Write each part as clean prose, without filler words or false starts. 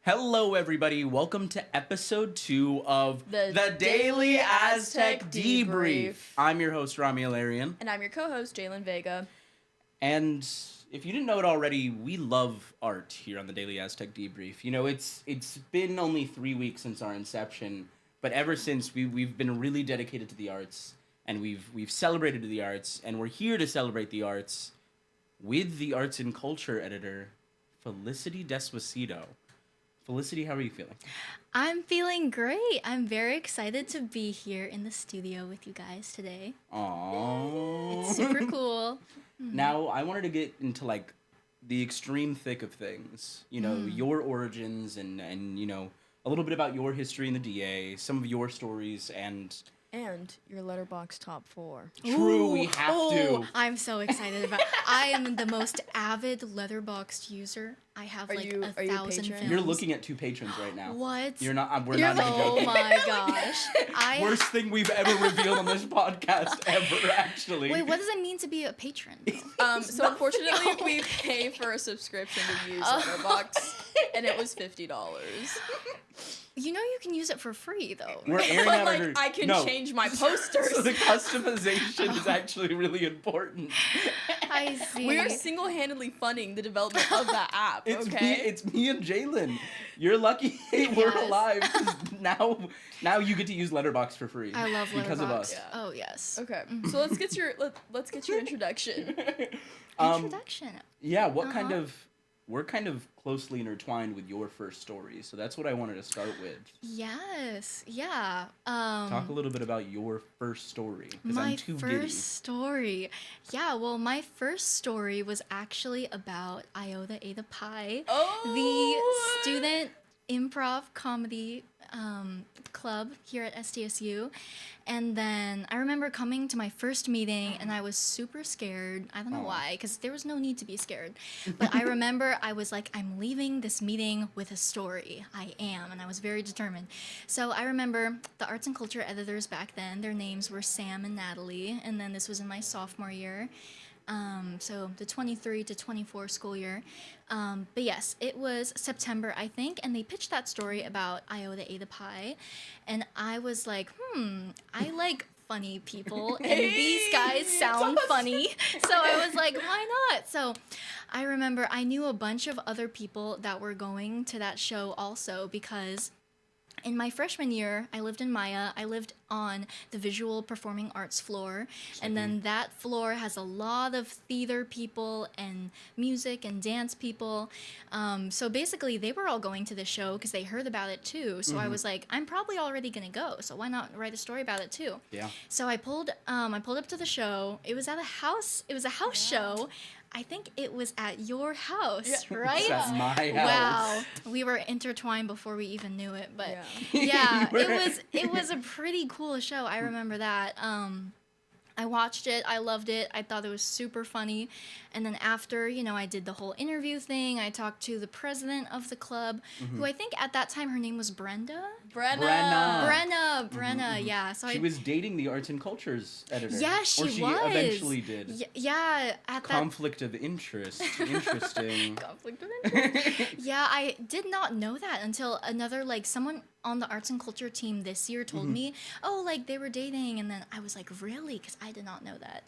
Hello, everybody. Welcome to episode 2 of the Daily Aztec Debrief. I'm your host, Rami. And I'm your co-host, Jaylynn Vega. And if you didn't know it already, we love art here on the Daily Aztec Debrief. You know, it's been only 3 weeks since our inception, but ever since we've been really dedicated to the arts, and we've celebrated the arts, and we're here to celebrate the arts with the arts and culture editor, Felicity Desuasido. Felicity, how are you feeling? I'm feeling great. I'm very excited to be here in the studio with you guys today. Aww. It's super cool. Now, I wanted to get into, like, the extreme thick of things. You know, your origins and, you know, a little bit about your history in the DA, some of your stories, and your Letterboxd top 4. True, we have to. I'm so excited about I am the most avid Letterboxd user. I have like 1,000 films. You're looking at 2 patrons right now. What? You're not. We're not even Oh joking. my gosh. Worst thing we've ever revealed on this podcast ever, actually. Wait, what does it mean to be a patron? So unfortunately, we pay for a subscription to use Letterboxd, and it was $50. You know you can use it for free, though. We're airing But, out like, our... I can change my posters. So the customization is actually really important. I see. We are single-handedly funding the development of that app, It's me and Jaylynn. You're lucky we're alive. 'Cause now you get to use Letterboxd for free. I love Letterboxd. Because of us. Yeah. Oh, yes. Okay, so let's get your introduction. Introduction. Yeah, we're kind of closely intertwined with your first story, so that's what I wanted to start with. Yes, yeah. Talk a little bit about your first story, because I'm too giddy. My first story. Yeah, well, my first story was actually about Iota Ada Pi, the student improv comedy club here at SDSU. And then I remember coming to my first meeting and I was super scared. I don't know why, because there was no need to be scared. But I remember I was like, I'm leaving this meeting with a story. I am. And I was very determined. So I remember the arts and culture editors back then, their names were Sam and Natalie. And then this was in my sophomore year. So the 23 to 24 school year. But yes, it was September, I think, and they pitched that story about Iota Ada Pi, and I was like, I like funny people, and these guys sound funny, so I was like, why not? So I remember I knew a bunch of other people that were going to that show also, because in my freshman year, I lived in Maya. I lived on the visual performing arts floor. And then that floor has a lot of theater people and music and dance people. So basically, they were all going to the show because they heard about it too. So I was like, I'm probably already going to go. So why not write a story about it too? Yeah. So I pulled up to the show. It was at a house. It was a house show. I think it was at your house, right? It's at my house. Wow, we were intertwined before we even knew it, but yeah, it was a pretty cool show. I remember that. I watched it. I loved it. I thought it was super funny. And then after, I did the whole interview thing. I talked to the president of the club, who I think at that time her name was Brenda. Brenna, yeah. So she was dating the arts and cultures editor. Yeah, she was. Or she eventually did. Yeah. Conflict of interest. Interesting. Conflict of interest. Yeah, I did not know that until another, someone on the arts and culture team this year told me, they were dating, and then I was like, really? Because I did not know that.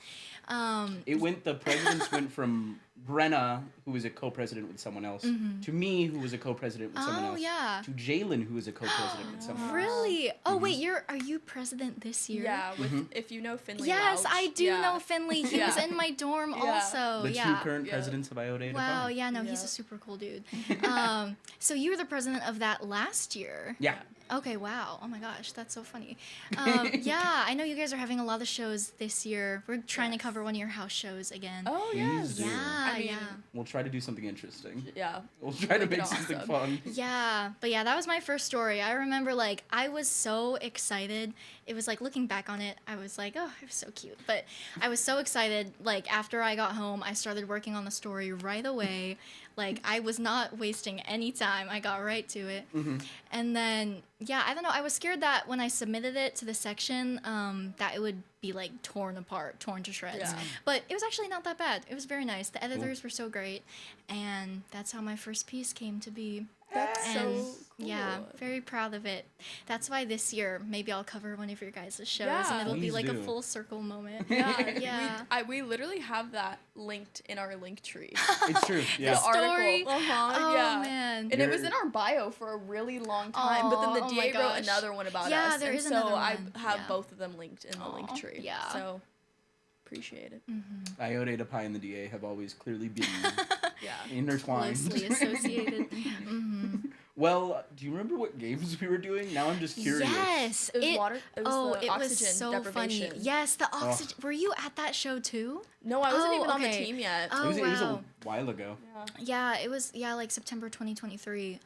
The presidents went from Brenna, who was a co-president with someone else, to me, who was a co-president with someone else, to Jaylynn, who was a co-president with someone else. Really? Oh, wait, are you president this year? Yeah, if you know Finley. Yes, Rauch. I do know Finley. He was in my dorm also. The 2 current presidents of Iota Ada Pi. Wow, yeah, no, he's a super cool dude. So you were the president of that last year. Yeah. Okay, wow. Oh my gosh, that's so funny. Yeah, I know you guys are having a lot of shows this year. We're trying to cover one of your house shows again. Oh, yeah. Yeah, We'll try to do something interesting. Yeah. We'll try to make something fun. Yeah, but yeah, that was my first story. I remember, I was so excited. It was looking back on it, I was like, oh, it was so cute. But I was so excited. After I got home, I started working on the story right away. I was not wasting any time. I got right to it. And then, yeah, I don't know. I was scared that when I submitted it to the section, that it would be torn apart, torn to shreds. Yeah. But it was actually not that bad. It was very nice. The editors were so great. And that's how my first piece came to be. That's so cool. Yeah, very proud of it. That's why this year maybe I'll cover one of your guys' shows, Yeah. and it'll be Please like do. a full circle moment. Yeah, Yeah. we literally have that linked in our link tree. It's true. Yeah. The story? article. Oh, yeah. man. And it was in our bio for a really long time, but then the Oh, my DA wrote gosh. another one about Yeah, us. there and is so another I one. have Yeah. both of them linked in the link tree. yeah. So appreciate it. Iota, the Pi, and the DA have always clearly been Yeah. intertwined. Closely associated. Mm-hmm. Well, do you remember what games we were doing? Now I'm just curious. Yes. It was water. It was the it was oxygen so deprivation. funny. Yes, the oxygen. Were you at that show too? No, I wasn't Oh, even on the okay. team yet. Oh, It was wow. a while ago. Yeah, it was like September 2023.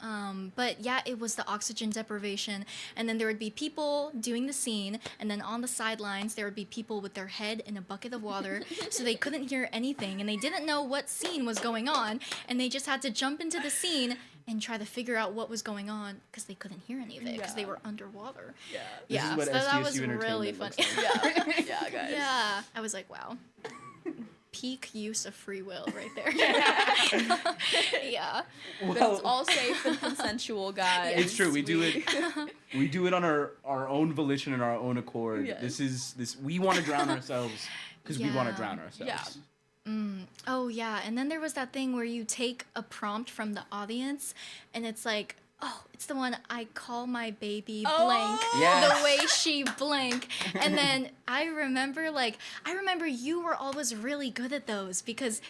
But yeah, it was the oxygen deprivation, and then there would be people doing the scene, and then on the sidelines there would be people with their head in a bucket of water, so they couldn't hear anything, and they didn't know what scene was going on, and they just had to jump into the scene and try to figure out what was going on because they couldn't hear any of it because they Yeah. were underwater. Yeah. This Yeah, is what so that SDSU was really entertainment funny. looks like. Yeah. Yeah, guys. Yeah, I was like, wow. Peak use of free will right there. Yeah. But Well, it's all safe and consensual, guys. it's true. We do it. We do it on our own volition and our own accord. Yes. We want to drown ourselves because we want to Yeah. drown ourselves. Yeah. Oh yeah, and then there was that thing where you take a prompt from the audience, and it's like, oh, it's the one I call my baby blank, Yes. the way she blank, and then I remember you were always really good at those because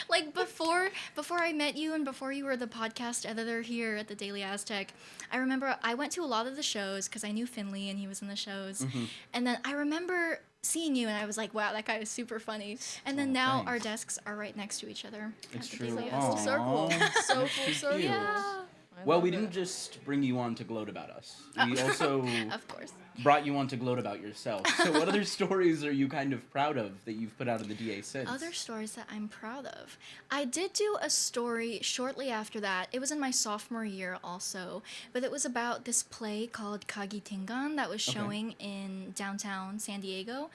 like before I met you and before you were the podcast editor here at the Daily Aztec, I remember I went to a lot of the shows because I knew Finley and he was in the shows, and then I remember seeing you and I was like, wow, that guy is super funny. And then now thanks. our desks are right next to each other. It's at the true. Daily Full Aztec. circle. So full circle. Yeah. I Well, love we it. didn't just bring you on to gloat about us. We also Of course. brought you on to gloat about yourself. So what other stories are you kind of proud of that you've put out in the DA since? Other stories that I'm proud of. I did do a story shortly after that. It was in my sophomore year also, but it was about this play called Kagi Tengan that was showing in downtown San Diego.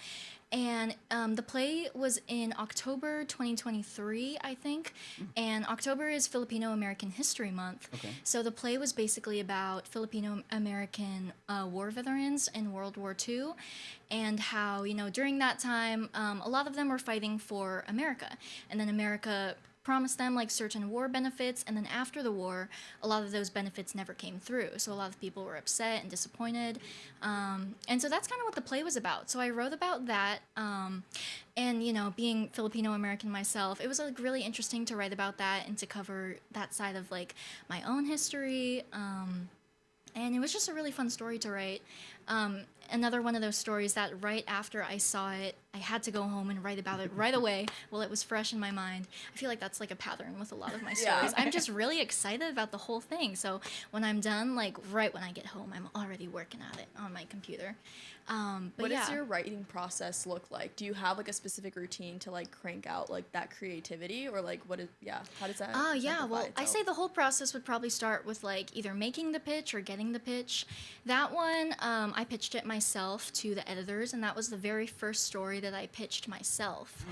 And the play was in October 2023, I think. And October is Filipino American History Month. Okay. So the play was basically about Filipino American war veterans in World War II and how, during that time, a lot of them were fighting for America. And then America promised them like certain war benefits, and then after the war a lot of those benefits never came through, so a lot of people were upset and disappointed, and so that's kind of what the play was about. So I wrote about that, and being Filipino American myself, it was like really interesting to write about that and to cover that side of like my own history, and it was just a really fun story to write. Another one of those stories that right after I saw it, I had to go home and write about it right away while it was fresh in my mind. I feel like that's like a pattern with a lot of my stories. Yeah. I'm just really excited about the whole thing. So when I'm done, like right when I get home, I'm already working at it on my computer. But What yeah. does your writing process look like? Do you have like a specific routine to like crank out like that creativity, or like how does that? Oh, yeah. amplify Well, I itself? say the whole process would probably start with like either making the pitch or getting the pitch. That one, I pitched it myself to the editors, and that was the very first story that I pitched myself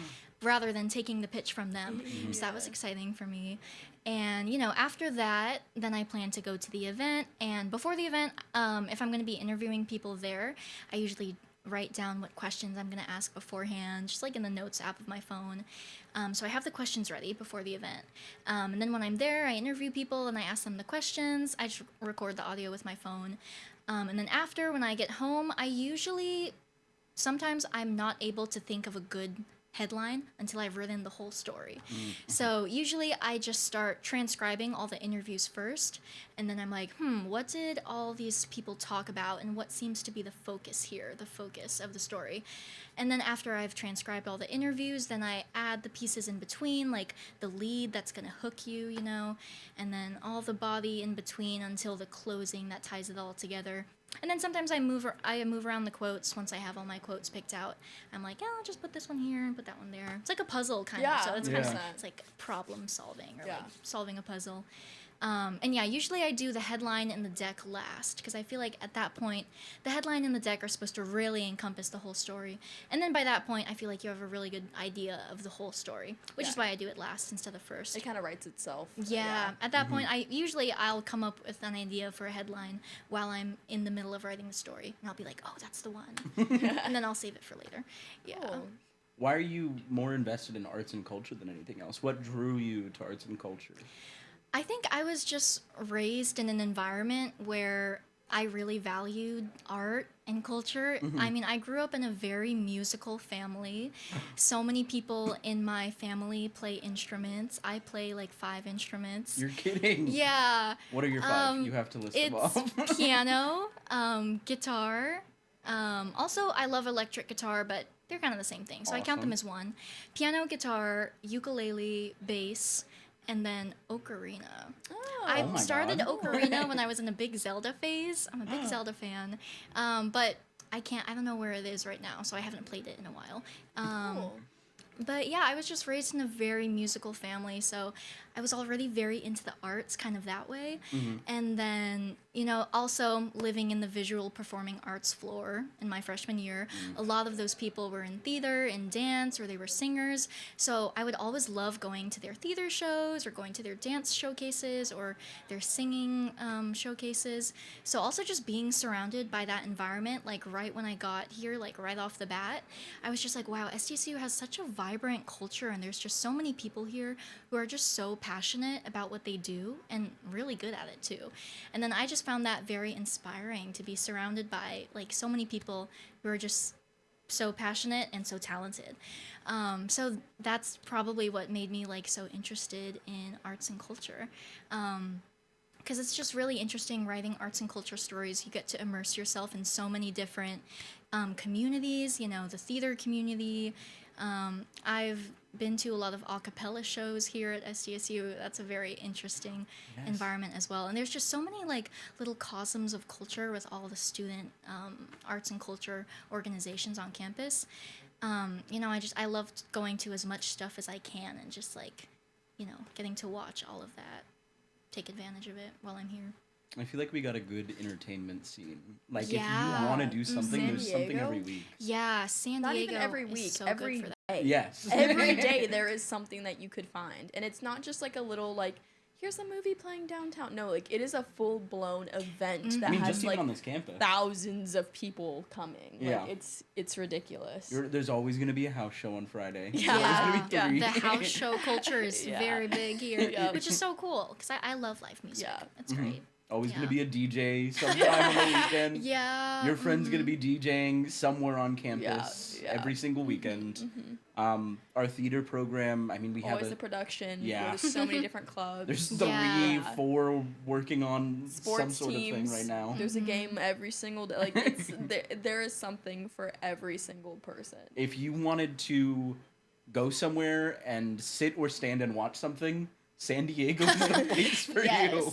rather than taking the pitch from them. So that was exciting for me. And, after that, then I plan to go to the event. And before the event, if I'm going to be interviewing people there, I usually write down what questions I'm going to ask beforehand, just like in the notes app of my phone. So I have the questions ready before the event. And then when I'm there, I interview people and I ask them the questions. I just record the audio with my phone. And then after, when I get home, sometimes I'm not able to think of a good headline until I've written the whole story. So usually I just start transcribing all the interviews first, and then I'm like, what did all these people talk about, and what seems to be the focus here, the focus of the story. And then after I've transcribed all the interviews, then I add the pieces in between, like the lead that's gonna hook you, and then all the body in between until the closing that ties it all together. And then sometimes I move around the quotes once I have all my quotes picked out. I'm like, I'll just put this one here and put that one there. It's like a puzzle kind of. So it's kind of Yeah. it's like problem solving or like solving a puzzle. And yeah, usually I do the headline and the deck last because I feel like at that point, the headline and the deck are supposed to really encompass the whole story. And then by that point, I feel like you have a really good idea of the whole story, which is why I do it last instead of first. It kind of writes itself. Yeah, at that point, I'll come up with an idea for a headline while I'm in the middle of writing the story, and I'll be like, oh, that's the one, and then I'll save it for later. Yeah. Cool. Why are you more invested in arts and culture than anything else? What drew you to arts and culture? I think I was just raised in an environment where I really valued art and culture. I mean, I grew up in a very musical family. So many people in my family play instruments. I play like 5 instruments. You're kidding. Yeah. What are your 5? You have to list them off. It's piano, guitar. Also, I love electric guitar, but they're kind of the same thing. So I count them as one. Piano, guitar, ukulele, bass, and then ocarina. I started ocarina when I was in a big Zelda phase. I'm a big Zelda fan. But I don't know where it is right now, so I haven't played it in a while. Cool. But yeah, I was just raised in a very musical family, so I was already very into the arts kind of that way. And then, also living in the visual performing arts floor in my freshman year, a lot of those people were in theater and dance, or they were singers. So I would always love going to their theater shows or going to their dance showcases or their singing showcases. So also just being surrounded by that environment, like right when I got here, like right off the bat, I was just like, wow, SDSU has such a vibrant culture, and there's just so many people here who are just so passionate about what they do and really good at it too. And then I just found that very inspiring to be surrounded by like so many people who are just so passionate and so talented. So that's probably what made me like so interested in arts and culture. Because it's just really interesting writing arts and culture stories. You get to immerse yourself in so many different communities, the theater community. I've been to a lot of a cappella shows here at SDSU. That's a very interesting environment as well. And there's just so many like little cosms of culture with all the student arts and culture organizations on campus. I love going to as much stuff as I can and just like, getting to watch all of that, take advantage of it while I'm here. I feel like we got a good entertainment scene. Like, if you want to do something, there's something every week. Yeah, San Diego. Not even every week, so every good for day. that. Yes. Every day there is something that you could find. And it's not just like a little, like, here's a movie playing downtown. No, like, it is a full-blown event that has, just like, even on this campus, thousands of people coming. Yeah. Like, it's ridiculous. There's always going to be a house show on Friday. Yeah. There's always gonna be 3. The house show culture is very big here, which is so cool because I love live music. Yeah. It's great. Always going to be a DJ sometime on the weekend. Yeah. Your friend's going to be DJing somewhere on campus every single weekend. Our theater program, I mean, we always have a production. Yeah. There's so many different clubs. There's 3, 4 working on sports some sort teams. of thing right now. There's a game every single day. Like, there is something for every single person. If you wanted to go somewhere and sit or stand and watch something, San Diego is the place for you,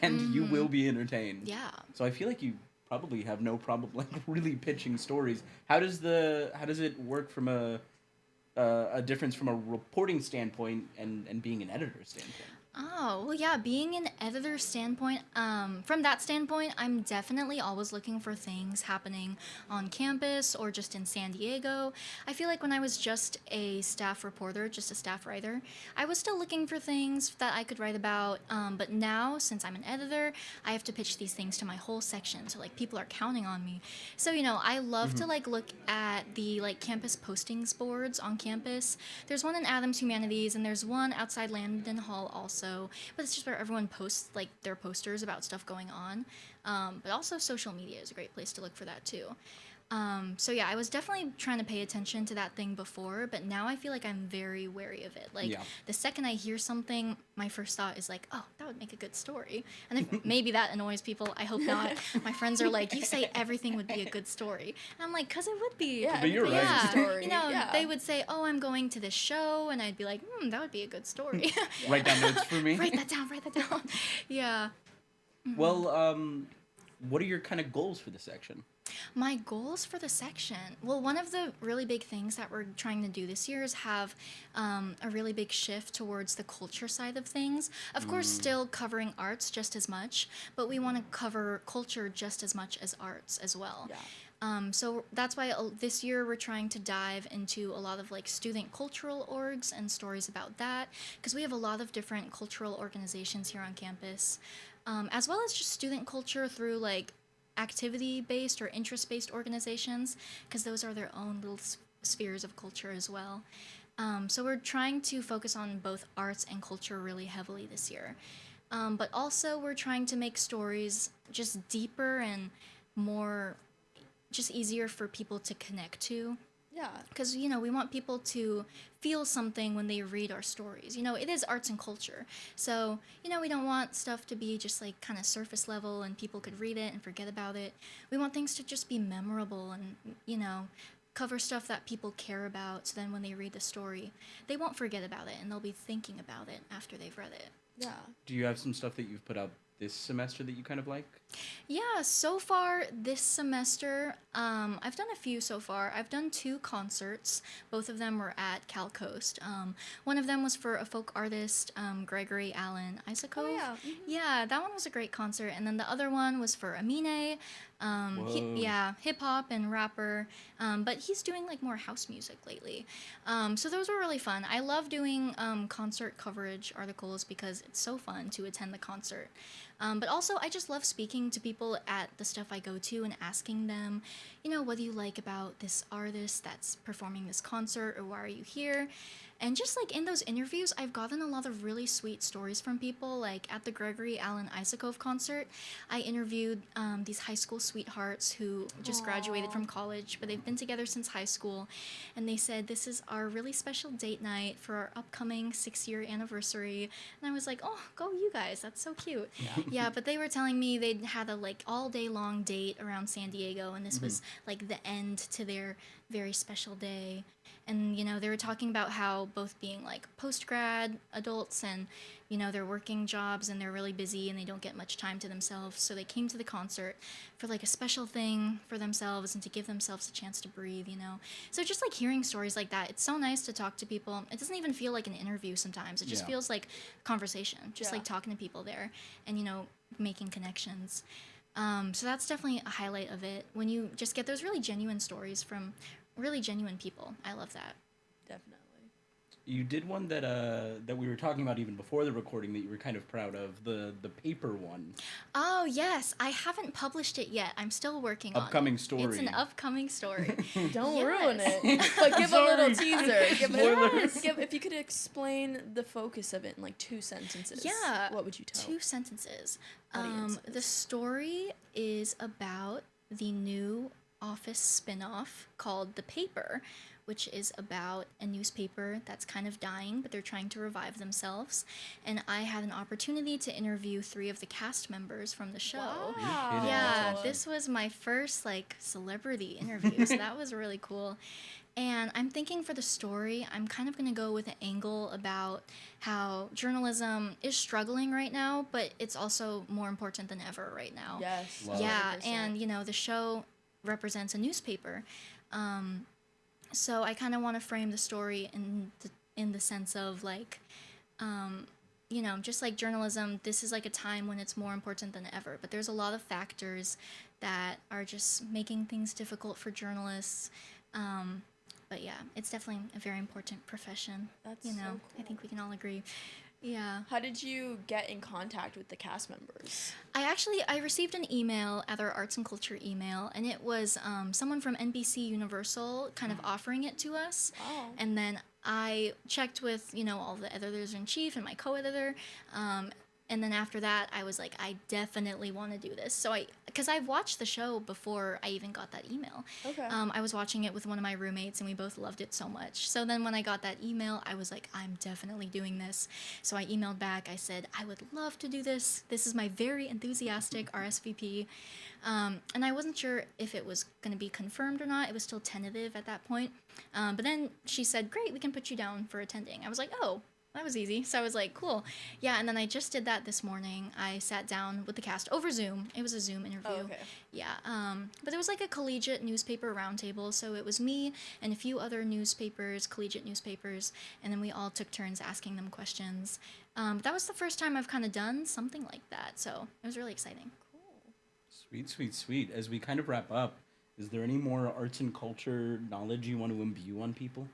and you will be entertained. Yeah. So I feel like you probably have no problem like really pitching stories. How does it work from a difference from a reporting standpoint and being an editor standpoint? Oh, well, yeah, being an editor standpoint, from that standpoint, I'm definitely always looking for things happening on campus or just in San Diego. I feel like when I was just a staff reporter, just a staff writer, I was still looking for things that I could write about, but now, since I'm an editor, I have to pitch these things to my whole section, so, like, people are counting on me. So, I love to, like, look at the, like, campus postings boards on campus. There's one in Adams Humanities, and there's one outside Landon Hall also. But it's just where everyone posts like their posters about stuff going on. But also social media is a great place to look for that too. So yeah, I was definitely trying to pay attention to that thing before, but now I feel like I'm very wary of it. Like the second I hear something, my first thought is like, oh, that would make a good story. And if maybe that annoys people, I hope not. My friends are like, you say everything would be a good story. And I'm like, because it would be. Yeah, but you're right. Yeah. Story. They would say, oh, I'm going to this show. And I'd be like, that would be a good story. Write down notes for me. Write that down. Yeah. Well, what are your kind of goals for the section? My goals for the section. Well, one of the really big things that we're trying to do this year is have a really big shift towards the culture side of things. Of course, still covering arts just as much, but we want to cover culture just as much as arts as well. Yeah. So that's why this year we're trying to dive into a lot of like student cultural orgs and stories about that, because we have a lot of different cultural organizations here on campus, as well as just student culture through like activity-based or interest-based organizations, because those are their own little spheres of culture as well. So we're trying to focus on both arts and culture really heavily this year. But also we're trying to make stories just deeper and more just easier for people to connect to. Yeah. Because, you know, we want people to feel something when they read our stories. You know, it is arts and culture. So, you know, we don't want stuff to be just like kind of surface level and people could read it and forget about it. We want things to just be memorable and, you know, cover stuff that people care about. So then when they read the story, they won't forget about it and they'll be thinking about it after they've read it. Yeah. Do you have some stuff that you've put out this semester that you kind of like? Yeah, so far this semester, I've done a few so far. I've done 2 concerts. Both of them were at Cal Coast. One of them was for a folk artist, Gregory Allen Isakov. Oh, yeah. Mm-hmm. Yeah, that one was a great concert. And then the other one was for Amine. Hip hop and rapper. But he's doing like more house music lately. So those were really fun. I love doing concert coverage articles because it's so fun to attend the concert. But also, I just love speaking to people at the stuff I go to and asking them, you know, what do you like about this artist that's performing this concert, or why are you here? And just like in those interviews, I've gotten a lot of really sweet stories from people. Like at the Gregory Allen Isakov concert, I interviewed these high school sweethearts who just graduated from college, but they've been together since high school. And they said, this is our really special date night for our upcoming 6-year anniversary. And I was like, oh, go you guys. That's so cute. Yeah, but they were telling me they'd had a like all day long date around San Diego, and this was like the end to their very special day. And, you know, they were talking about how both being like post-grad adults and, you know, they're working jobs and they're really busy and they don't get much time to themselves. So they came to the concert for like a special thing for themselves and to give themselves a chance to breathe, you know. So just like hearing stories like that, it's so nice to talk to people. It doesn't even feel like an interview sometimes. It just feels like conversation, just like talking to people there and, you know, making connections. So that's definitely a highlight of it, when you just get those really genuine stories from really genuine people. I love that. Definitely. You did one that that we were talking about even before the recording that you were kind of proud of, the paper one. Oh, yes. I haven't published it yet. I'm still working on it. Upcoming story. It's an upcoming story. Don't ruin it. But give a little teaser. If you could explain the focus of it in like 2 sentences. Yeah. What would you tell? 2 sentences. Audiences. The story is about the new Office spin-off called The Paper, which is about a newspaper that's kind of dying, but they're trying to revive themselves. And I had an opportunity to interview 3 of the cast members from the show. Wow. Yeah, this was my first like celebrity interview, so that was really cool. And I'm thinking for the story, I'm kind of going to go with an angle about how journalism is struggling right now, but it's also more important than ever right now. Yes. Wow. Yeah, 100%. and you know, the show represents a newspaper. So I kind of want to frame the story in the sense of like, you know, just like journalism, this is like a time when it's more important than ever. But there's a lot of factors that are just making things difficult for journalists. But yeah, it's definitely a very important profession. That's you know, so cool. I think we can all agree. Yeah. How did you get in contact with the cast members? I received an email at our arts and culture email, and it was someone from NBC Universal kind of offering it to us. Wow. And then I checked with, you know, all the editors-in-chief and my co-editor. And then after that, I was like, I definitely want to do this. So because I've watched the show before I even got that email. Okay. I was watching it with one of my roommates, and we both loved it so much. So then when I got that email, I was like, I'm definitely doing this. So I emailed back. I said, I would love to do this. This is my very enthusiastic RSVP. And I wasn't sure if it was going to be confirmed or not. It was still tentative at that point. But then she said, great, we can put you down for attending. I was like, oh, that was easy. So I was like, cool. Yeah, and then I just did that this morning. I sat down with the cast over Zoom. It was a Zoom interview. Oh, okay. Yeah, but it was like a collegiate newspaper roundtable. So it was me and a few other collegiate newspapers, and then we all took turns asking them questions. That was the first time I've kind of done something like that, so it was really exciting. Sweet. As we kind of wrap up, is there any more arts and culture knowledge you want to imbue on people?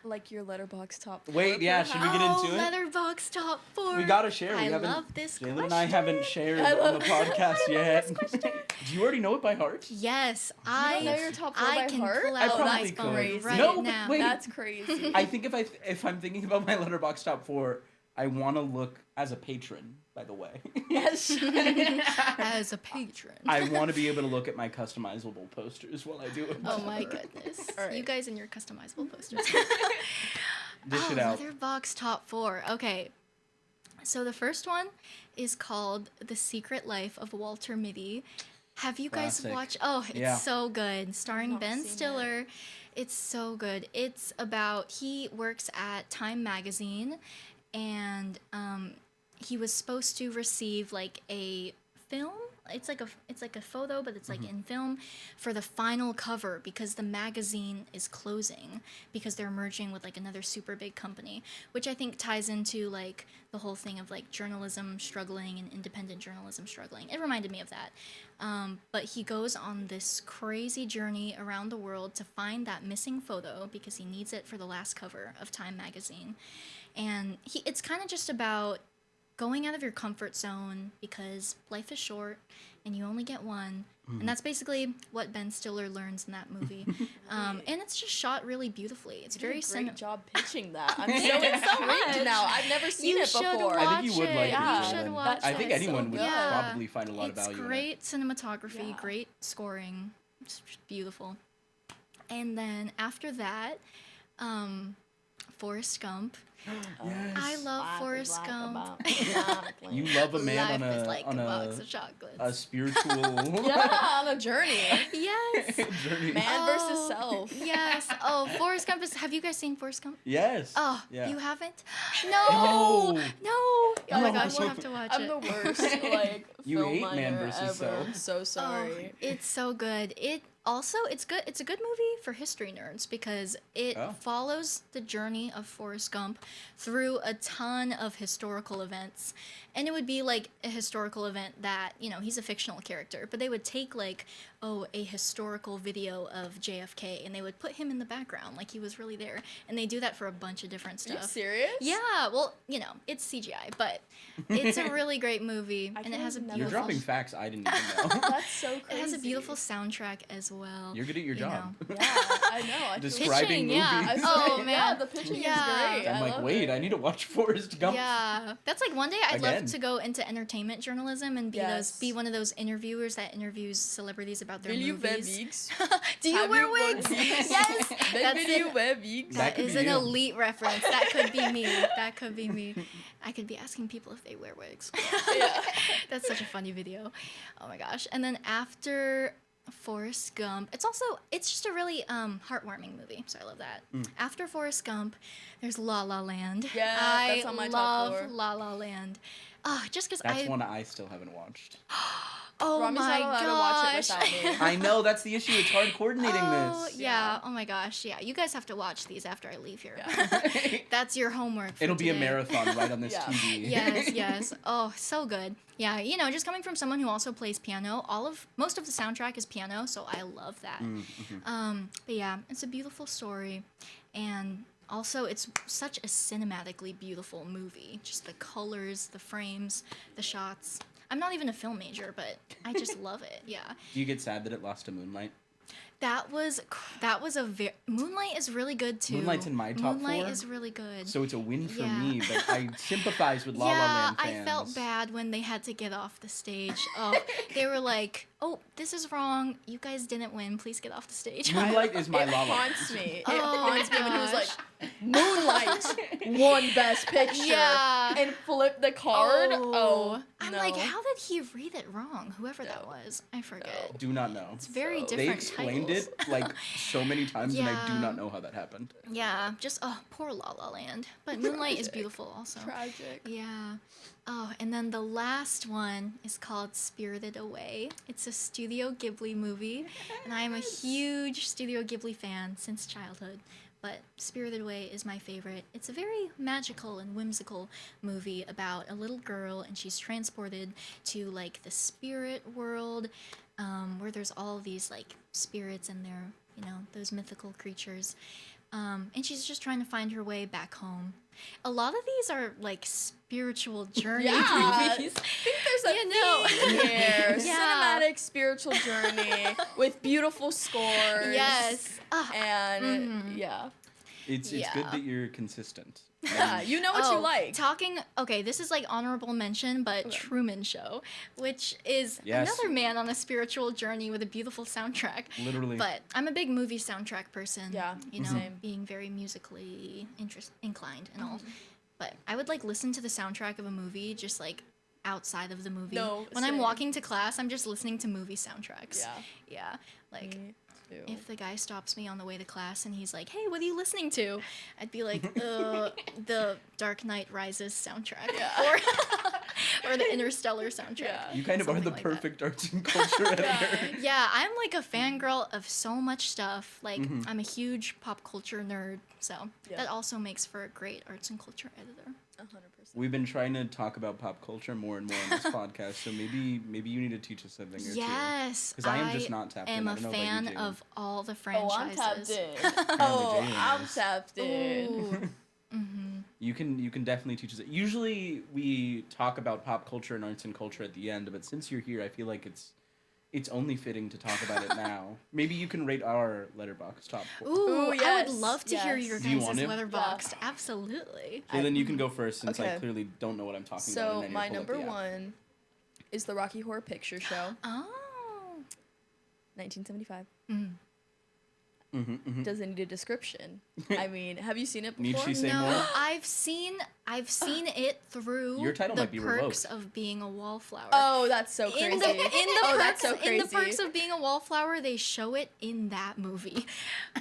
Like your Letterboxd top 4. Wait, yeah, should we get into it? Letterboxd top 4. We gotta share. I love this Jaylynn question. and I haven't shared on the podcast yet. This Do you already know it by heart? Yes, You don't know your top 4 by can heart? pull I out probably my could. phone Crazy. right No, but now. wait. That's crazy. I think if I'm thinking about my Letterboxd top 4, I want to look as a patron, by the way. Yes. As a patron. I want to be able to look at my customizable posters while I do it. Oh my goodness. All right. You guys and your customizable posters. Dish it out. Letterboxd top 4. Okay. So the first one is called The Secret Life of Walter Mitty. Have you guys Classic. watched? Oh, it's Yeah. so good. Starring not Ben seen Stiller. It's so good. It's about, he works at Time Magazine, and he was supposed to receive like a film. It's like a photo, but it's like in film for the final cover because the magazine is closing because they're merging with like another super big company, which I think ties into like the whole thing of like journalism struggling and independent journalism struggling. It reminded me of that. But he goes on this crazy journey around the world to find that missing photo because he needs it for the last cover of Time magazine. And it's kind of just about going out of your comfort zone because life is short and you only get one. And that's basically what Ben Stiller learns in that movie. And it's just shot really beautifully. It's very great job pitching that. I'm so intrigued now. I've never seen You it should before. watch I think you would like it. Yeah. You should Jaylynn. watch I think it. anyone would Yeah. probably find a lot of value It's in it. great cinematography, Yeah. great scoring. It's just beautiful. And then after that, Forrest Gump. Yes. I love Life is Forrest like a Gump. box of chocolate. You love a man Life on is like a box of chocolates. a spiritual Yeah, on a journey. Yes. journey. Man versus self. Yes. Oh, Forrest Gump is. Have you guys seen Forrest Gump? Yes. Oh, Yeah. you haven't? No. No. No. Oh my No. gosh, you have to watch I'm it. the worst, like, You film hate Man minor versus ever. Self. I'm so sorry. Oh, it's so good. It's good. It's a good movie for history nerds because it follows the journey of Forrest Gump through a ton of historical events. And it would be like a historical event that, he's a fictional character, but they would take like, a historical video of JFK and they would put him in the background like he was really there. And they do that for a bunch of different Are you stuff. serious? Yeah, well, it's CGI, but it's a really great movie, I and it has a could've never You're beautiful. dropping facts I didn't even know. That's so crazy. It has a beautiful soundtrack as well. You're good at your you job. know. Yeah, I know. I feel Describing Pitching, movies. yeah. Oh Oh, man, man. the pitching Yeah. is great. I'm I like, love wait, it. I need to watch Forrest Gump. Yeah, that's like one day I'd Again. love to go into entertainment journalism and be one of those interviewers that interviews celebrities about their Will you wear movies. wigs? Do you Have wear you worn wigs? wigs? Yes, Then that's will you it. wear wigs? That That could is be an you. elite reference. That could be me. That could be me. I could be asking people if they wear wigs. Yeah. That's such a funny video. Oh my gosh. And then after Forrest Gump, it's just a really heartwarming movie. So I love that. After Forrest Gump, there's La La Land. Yeah, I that's on my top love 4. La La Land. Just because That's one I still haven't watched. Oh Rami's my not allowed gosh. to watch it without me. I know, that's the issue. It's hard coordinating Oh, this. yeah. Oh my gosh. Yeah. You guys have to watch these after I leave here. Yeah. That's your homework. For It'll be a today. marathon right on this Yeah. TV. Yes. Oh, so good. Yeah, just coming from someone who also plays piano, most of the soundtrack is piano, so I love that. But yeah, it's a beautiful story, and also it's such a cinematically beautiful movie. Just the colors, the frames, the shots. I'm not even a film major, but I just love it. Yeah. Do you get sad that it lost to Moonlight? That was Moonlight is really good too. Moonlight's in my top Moonlight 4. is really good. So it's a win for Yeah. me, but I sympathize with La La Yeah, Land fans. I felt bad when they had to get off the stage. Oh, they were like, "Oh, this is wrong. You guys didn't win. Please get off the stage." Moonlight is my It La La Land. haunts me. It Oh haunts me when he was gosh. like, Moonlight won Best Picture. Yeah. And flipped the card. Oh, I'm no. like, how did he read it wrong? Whoever that was, I forget. Do not know. It's very They different explained titles. it like so many times, and I do Yeah. not know how that happened. Yeah, just poor La La Land. But Moonlight is beautiful also. Tragic. Yeah. Oh, and then the last one is called Spirited Away. It's a Studio Ghibli movie, and I am a huge Studio Ghibli fan since childhood. But Spirited Away is my favorite. It's a very magical and whimsical movie about a little girl, and she's transported to like the spirit world, where there's all these like spirits and they're, you know, those mythical creatures. And she's just trying to find her way back home. A lot of these are like spiritual journey movies. I think there's a theme here. Yeah. Cinematic spiritual journey with beautiful scores. Yes. And yeah. It's Yeah. good that you're consistent. Yeah, you know what you like. Okay, this is like honorable mention, but Truman Show, which is Yes. another man on a spiritual journey with a beautiful soundtrack. Literally. But I'm a big movie soundtrack person. Yeah, You know, same. being very musically inclined and Mm-hmm. all. But I would like listen to the soundtrack of a movie just like outside of the movie. No, when I'm same. walking to class, I'm just listening to movie soundtracks. Yeah. Yeah. Like Me too. if the guy stops me on the way to class and he's like, "Hey, what are you listening to?" I'd be like, the Dark Knight Rises soundtrack, or the Interstellar soundtrack." Yeah. You kind of are Something the like that. perfect arts and culture editor. Yeah, I'm like a fangirl of so much stuff. Like, I'm a huge pop culture nerd, so Yeah. that also makes for a great arts and culture editor. 100%. We've been trying to talk about pop culture more and more on this podcast, so maybe you need to teach us something or two. Yes, 'Cause I am just not tapped in. am I a don't know about you, fan Jaylynn. of all the Oh, I'm franchises. tapped in. Oh, Jaylynn I'm is. tapped in. Ooh. You can definitely teach us. Usually we talk about pop culture and arts and culture at the end, but since you're here, I feel like it's only fitting to talk about it now. Maybe you can rate our Letterboxd top 4. Ooh, I yes, would love to hear yes. your Do you guys' want it? Letterboxd. Absolutely. Jaylynn, you can go first since I Okay. clearly don't know what I'm talking about. So and then my you'll pull up number the app. one is the Rocky Horror Picture Show, Oh. 1975. Mhm. Does it need a description? I mean, have you seen it Need before? she say No, more? I've seen it through Your title the might be perks revoked. of being a wallflower. Oh, that's so crazy. In the Oh, perks, that's so in the crazy. perks of being a wallflower, they show it in that movie.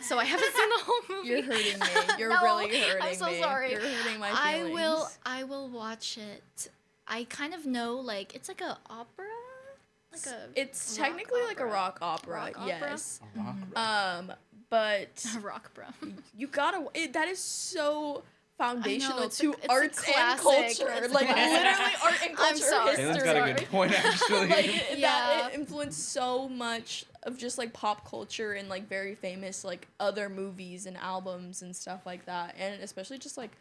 So I haven't seen the whole movie. You're hurting me. You're No, really hurting me. I'm so sorry. You're hurting my I feelings. will watch it. I kind of know like it's like a opera, like a It's rock technically like a opera. rock opera. Rock opera? Yes. A rock rock. But rock bro. you gotta. That is so foundational it's to a- it's a arts and classic. culture. It's a Like classic. literally art and I'm culture sorry. history. Jalen's got a good point, actually. Like Yeah. that it influenced so much of just like pop culture and like very famous like other movies and albums and stuff like that, and especially just like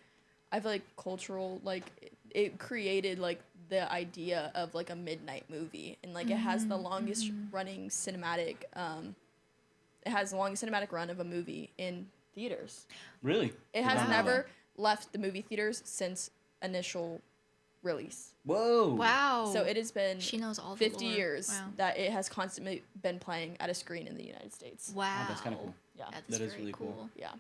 I feel like cultural like it created like the idea of like a midnight movie, and like it has the longest running cinematic it has the longest cinematic run of a movie in theaters. Really? It has Wow. never left the movie theaters since initial release. Whoa. Wow. So it has been She knows all the 50 lore. years Wow. that it has constantly been playing at a screen in the United States. Wow. Oh, that's kinda cool. Yeah. That's That is very really cool. Yeah.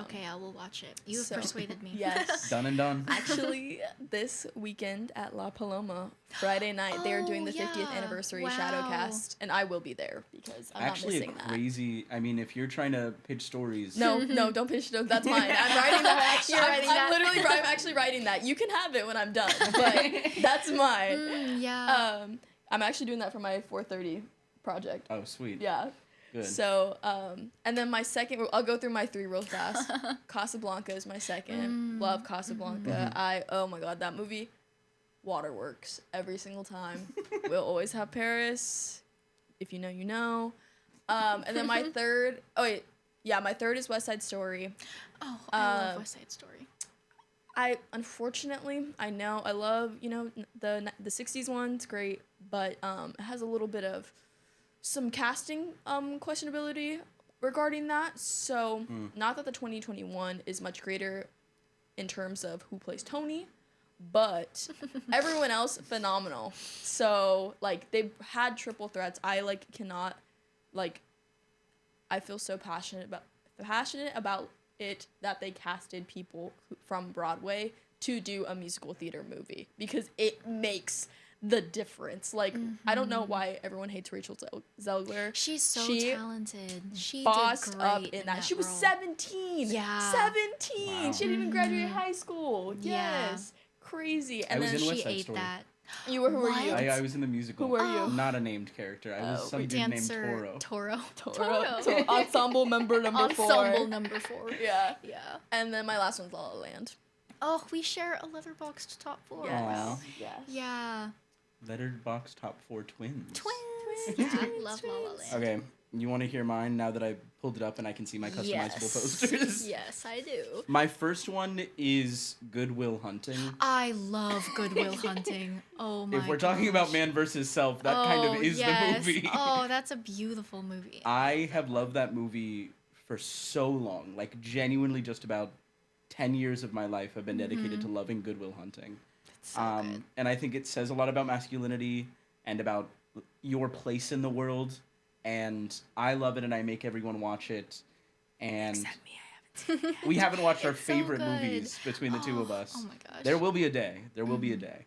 Okay, I will watch it. You have so- persuaded me. Yes. Done and done. Actually, this weekend at La Paloma, Friday night, they are doing the 50th yeah. anniversary Wow. Shadowcast, and I will be there because I'm Actually, not a missing that. crazy. I mean, if you're trying to pitch stories. No, don't pitch it. That's mine. I'm writing that. You're writing that. I'm actually writing that. You can have it when I'm done, but that's mine. Yeah. I'm actually doing that for my 4:30 project. Oh, sweet. Yeah. Good. So, and then my second, I'll go through my three real fast. Casablanca is my second. Love Casablanca. Oh my god, that movie, waterworks every single time. We'll always have Paris. If you know, you know. And then my third, my third is West Side Story. Oh, I love West Side Story. Unfortunately, I know, I love, the 60s one, it's great, but it has a little bit of some casting questionability regarding that. So, not that the 2021 is much greater in terms of who plays Tony, but everyone else phenomenal. So, like, they've had triple threats. I cannot, I feel so passionate about that they casted people from Broadway to do a musical theater movie, because it makes the difference. Like, I don't know why everyone hates Rachel Zegler. She's so talented. She bossed did great up in that. She was role. 17. Yeah. 17. Wow. She didn't even graduate high school. Yeah. Yes. Crazy. I And was then in West She Side ate Story. that. who were What? you? I was in the musical. Who were you? Not a named character. I was some dude Dancer named Toro. Toro. So ensemble member number 4. Ensemble number 4. Yeah. Yeah. And then my last one's La La Land. Oh, we share a Letterboxd top 4. Aw. Yes. Yeah. Letterboxd top 4 twins. Twins. Yeah, I love La La Land. Okay, you want to hear mine now that I pulled it up and I can see my customizable Yes. posters? Yes, I do. My first one is Good Will Hunting. I love Good Will Hunting. Oh my If we're talking about gosh. man versus self, that kind of is yes. the movie. Oh, that's a beautiful movie. I have loved that movie for so long. Like, genuinely just about 10 years of my life have been dedicated to loving Good Will Hunting. It's so good. And I think it says a lot about masculinity and about your place in the world. And I love it, and I make everyone watch it. And Except me, I haven't seen it. we haven't watched our It's so favorite good. movies between the two of us. Oh my gosh. There will be a day. There will be a day.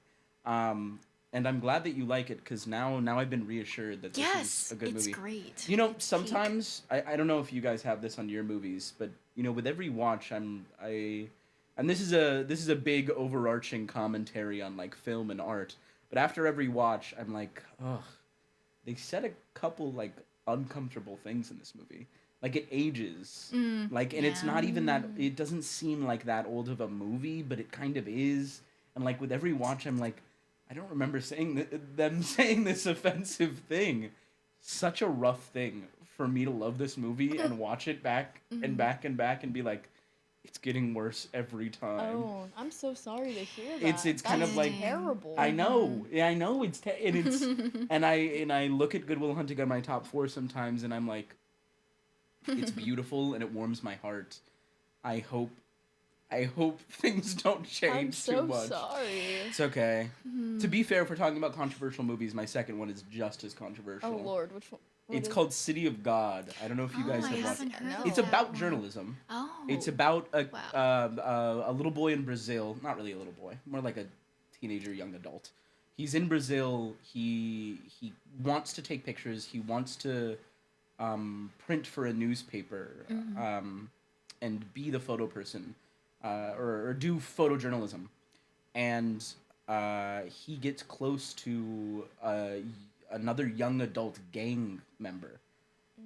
And I'm glad that you like it, because now I've been reassured that this Yes, is a good it's movie. great. You know, sometimes I don't know if you guys have this on your movies, but you know, with every watch, and this is a big overarching commentary on like film and art. But after every watch, I'm like, ugh, they said a couple like uncomfortable things in this movie. Like, it ages, like, and it's not even that. It doesn't seem like that old of a movie, but it kind of is. And like with every watch, I'm like, I don't remember saying them saying this offensive thing. Such a rough thing for me to love this movie and watch it back and back and back and be like, it's getting worse every time. Oh, I'm so sorry to hear that. It's kind of like terrible. I know, yeah, I know and it's and I look at Good Will Hunting on my top 4 sometimes and I'm like, it's beautiful and it warms my heart. I hope things don't change too much. I'm so sorry. It's okay. To be fair, if we're talking about controversial movies, my second one is just as controversial. Oh Lord, which one? What It's is called City of God. I don't know if you guys I have watched haven't it. heard No. of It's that about one. journalism. Oh. It's about Wow. a little boy in Brazil. Not really a little boy, more like a teenager, young adult. He's in Brazil. He wants to take pictures. He wants to print for a newspaper and be the photo person or do photojournalism. And he gets close to another young adult gang member.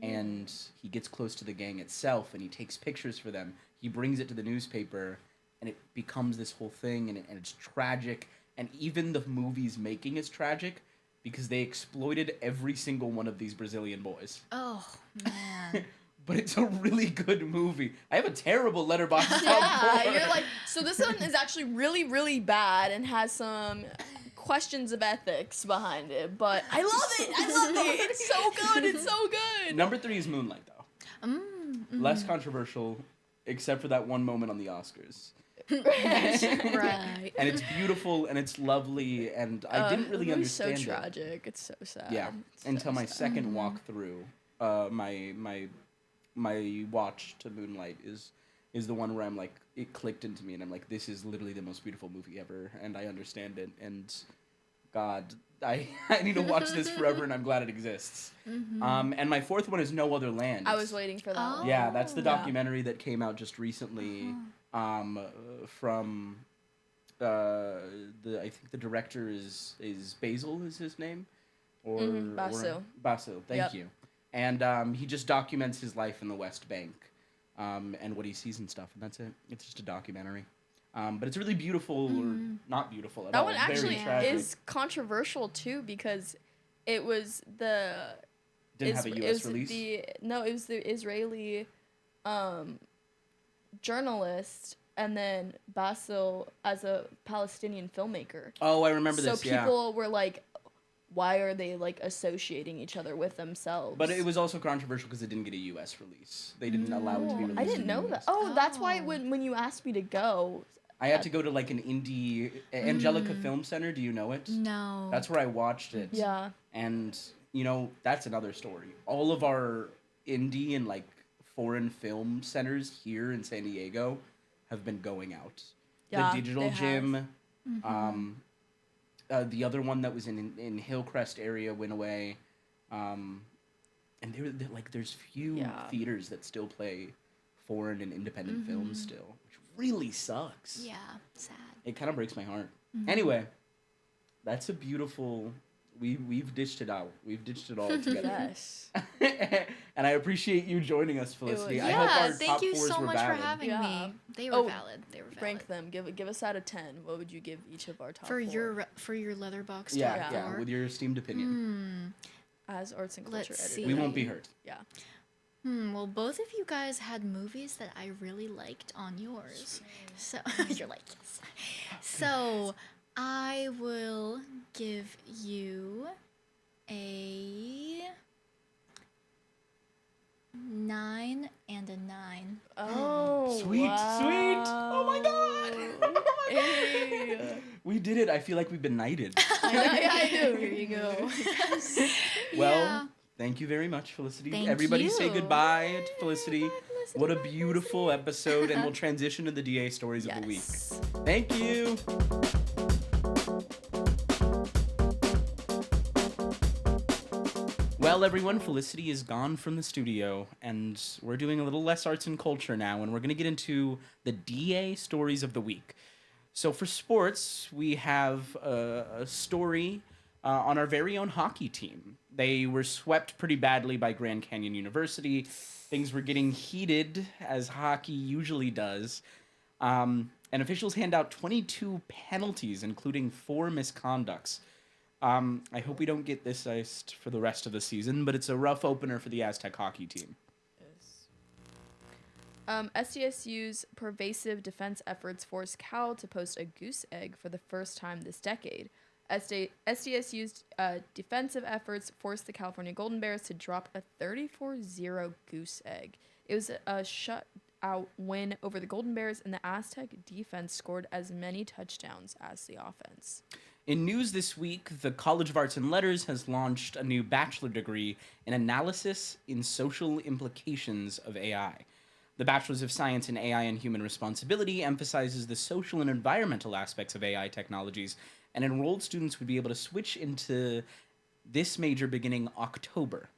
And he gets close to the gang itself, and he takes pictures for them. He brings it to the newspaper, and it becomes this whole thing, and it's tragic. And even the movie's making is tragic because they exploited every single one of these Brazilian boys. Oh man. But it's a really good movie. I have a terrible Letterboxd Yeah, top 4. you're like, so this one is actually really, really bad and has some questions of ethics behind it, but I love it. I love it. It's so good. It's so good. Number 3 is Moonlight, though. Less controversial, except for that one moment on the Oscars. Right. And it's beautiful and it's lovely, and I didn't really It was so understand it. tragic. It's so sad. Yeah, It's until so my sad. second walk through, my watch to Moonlight is the one where I'm like, it clicked into me, and I'm like, this is literally the most beautiful movie ever, and I understand it, and God, I need to watch this forever, and I'm glad it exists. And my fourth one is No Other Land. I was waiting for that Oh. one. Yeah, that's the Yeah. documentary that came out just recently. From I think the director is Basil is his name, or Basil. Basil, thank Yep. you. And he just documents his life in the West Bank, and what he sees and stuff, and that's it. It's just a documentary, but it's really beautiful, or not beautiful at That all. one Very actually tragic. is controversial too because it was the Didn't have a it U.S. was release. it was the Israeli journalist, and then Basil as a Palestinian filmmaker. Oh, I remember So this. Yeah. people were like, why are they like associating each other with themselves? But it was also controversial because it didn't get a U.S. release. They didn't allow it to be released. I didn't in the know that. US. Oh, that's why Oh. when you asked me to go, I had to go to like an indie Angelica Film Center. Do you know it? No. That's where I watched it. yeah. And you know, that's another story. All of our indie and like foreign film centers here in San Diego have been going out. Yeah, the Digital they have. Gym, the other one that was in Hillcrest area went away, and they're like there's few theaters that still play foreign and independent films still, which really sucks. Yeah, sad. It kind of breaks my heart. Anyway, that's a beautiful. We've dished it out. We've ditched it all together. Yes. And I appreciate you joining us, Felicity. I Yeah, hope our thank top you fours so were much valid. for having Yeah. me. They were valid. They were valid. Rank them. Give us out of 10. What would you give each of our top for four? your Letterboxd Yeah, top yeah, four? with your esteemed opinion. As arts and culture Let's editor. see. We won't be hurt. Yeah. Well, both of you guys had movies that I really liked on yours. So you're like, yes. So I will give you a 9 and a 9. Oh, Sweet, sweet. Oh my god. Hey. We did it. I feel like we've been knighted. I do. Here you go. Well, Yeah. thank you very much, Felicity. Thank Everybody say you. goodbye to Felicity. Bye, Felicity. What a Bye, beautiful episode, and we'll transition to the DA stories of the week. Yes. Thank you. Well, everyone, Felicity is gone from the studio, and we're doing a little less arts and culture now, and we're going to get into the DA stories of the week. So for sports, we have a story on our very own hockey team. They were swept pretty badly by Grand Canyon University. Things were getting heated, as hockey usually does. And officials hand out 22 penalties, including 4 misconducts. I hope we don't get this iced for the rest of the season, but it's a rough opener for the Aztec hockey team. SDSU's pervasive defense efforts forced Cal to post a goose egg for the first time this decade. SDSU's defensive efforts forced the California Golden Bears to drop a 34-0 goose egg. It was a shutout win over the Golden Bears, and the Aztec defense scored as many touchdowns as the offense. In news this week, the College of Arts and Letters has launched a new bachelor degree in analysis in social implications of AI. The Bachelor's of Science in AI and Human Responsibility emphasizes the social and environmental aspects of AI technologies, and enrolled students would be able to switch into this major beginning October.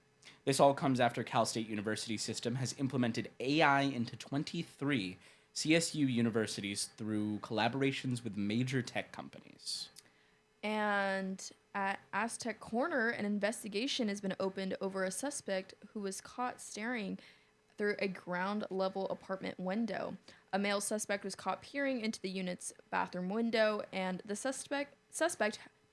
This all comes after Cal State University system has implemented AI into 23 CSU universities through collaborations with major tech companies. And at Aztec Corner, an investigation has been opened over a suspect who was caught staring through a ground-level apartment window. A male suspect was caught peering into the unit's bathroom window, and the suspect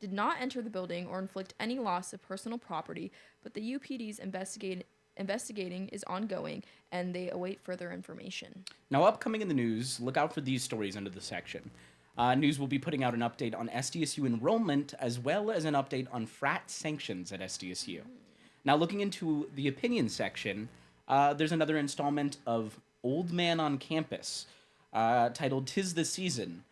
did not enter the building or inflict any loss of personal property, but the UPD's investigating is ongoing, and they await further information. Now, upcoming in the news, look out for these stories under the section. News will be putting out an update on SDSU enrollment, as well as an update on frat sanctions at SDSU. Now, looking into the opinion section, there's another installment of Old Man on Campus, titled 'Tis the Season.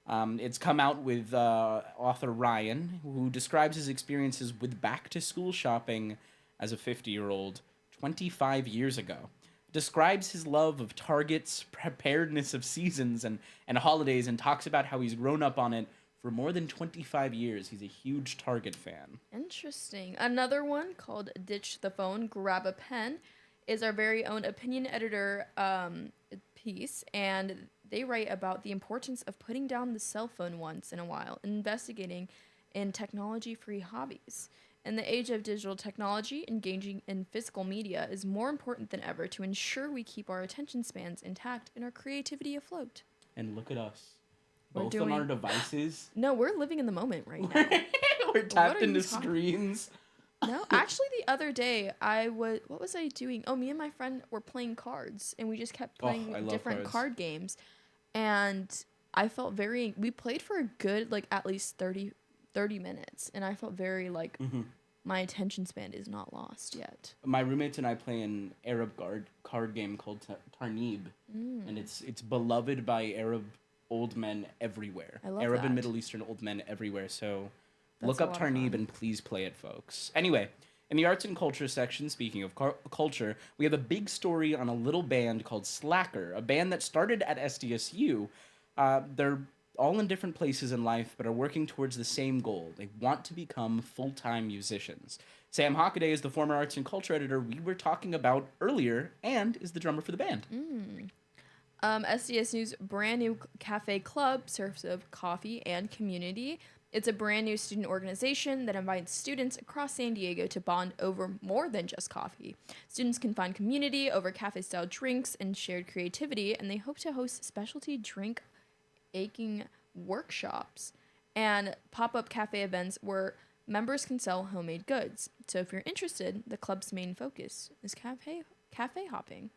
It's come out with author Ryan, who describes his experiences with back-to-school shopping as a 50-year-old 25 years ago. Describes his love of Target's preparedness of seasons and holidays, and talks about how he's grown up on it for more than 25 years. He's a huge Target fan. Interesting. Another one called Ditch the Phone, Grab a Pen is our very own opinion editor piece, and they write about the importance of putting down the cell phone once in a while and investigating in technology-free hobbies. In the age of digital technology, engaging in physical media is more important than ever to ensure we keep our attention spans intact and our creativity afloat. And look at us. We're Both on our devices. No, we're living in the moment right now. We're tapped are you into talking- screens. No, actually, the other day what was I doing? Oh, me and my friend were playing cards, and we just kept playing I love different cards. card games, and I felt we played for a good at least 30 minutes, and I felt very my attention span is not lost yet. My roommates and I play an Arab card game called Tarnib, and it's beloved by Arab old men everywhere. I love Arab and that. Middle Eastern old men everywhere. So That's look a up lot of Tarnib fun. and please play it, folks. Anyway, In the arts and culture section, speaking of culture, we have a big story on a little band called Slacker, a band that started at SDSU. They're all in different places in life, but are working towards the same goal. They want to become full-time musicians. Sam Hockaday is the former arts and culture editor we were talking about earlier and is the drummer for the band. SDSU's brand new cafe club serves of coffee and community. It's a brand new student organization that invites students across San Diego to bond over more than just coffee. Students can find community over cafe-style drinks and shared creativity, and they hope to host specialty drink making workshops and pop-up cafe events where members can sell homemade goods. So if you're interested, the club's main focus is cafe hopping.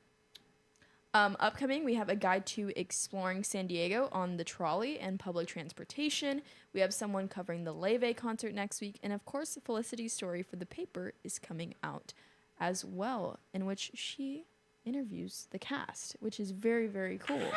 Upcoming, we have a guide to exploring San Diego on the trolley and public transportation. We have someone covering the Leve concert next week. And of course, Felicity's story for the paper is coming out as well, in which she interviews the cast, which is very, very cool.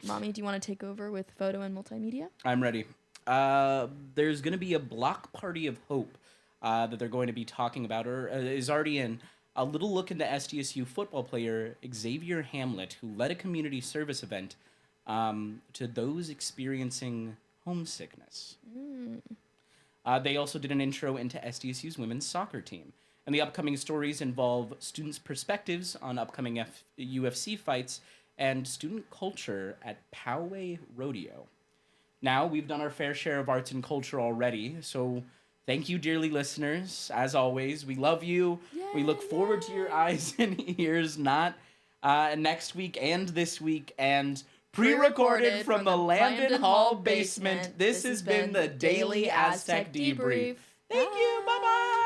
Rami, do you want to take over with photo and multimedia? I'm ready. There's going to be a block party of hope that they're going to be talking about, or is already in. A little look into SDSU football player Xavier Hamlet, who led a community service event to those experiencing homesickness. They also did an intro into SDSU's women's soccer team. And the upcoming stories involve students' perspectives on upcoming UFC fights and student culture at Poway Rodeo. Now, we've done our fair share of arts and culture already, so thank you, dearly listeners. As always, we love you. We look forward to your eyes and ears, not next week and this week, and pre-recorded from the Landon Hall basement. This has been the Daily Aztec Debrief. Thank you. Bye-bye.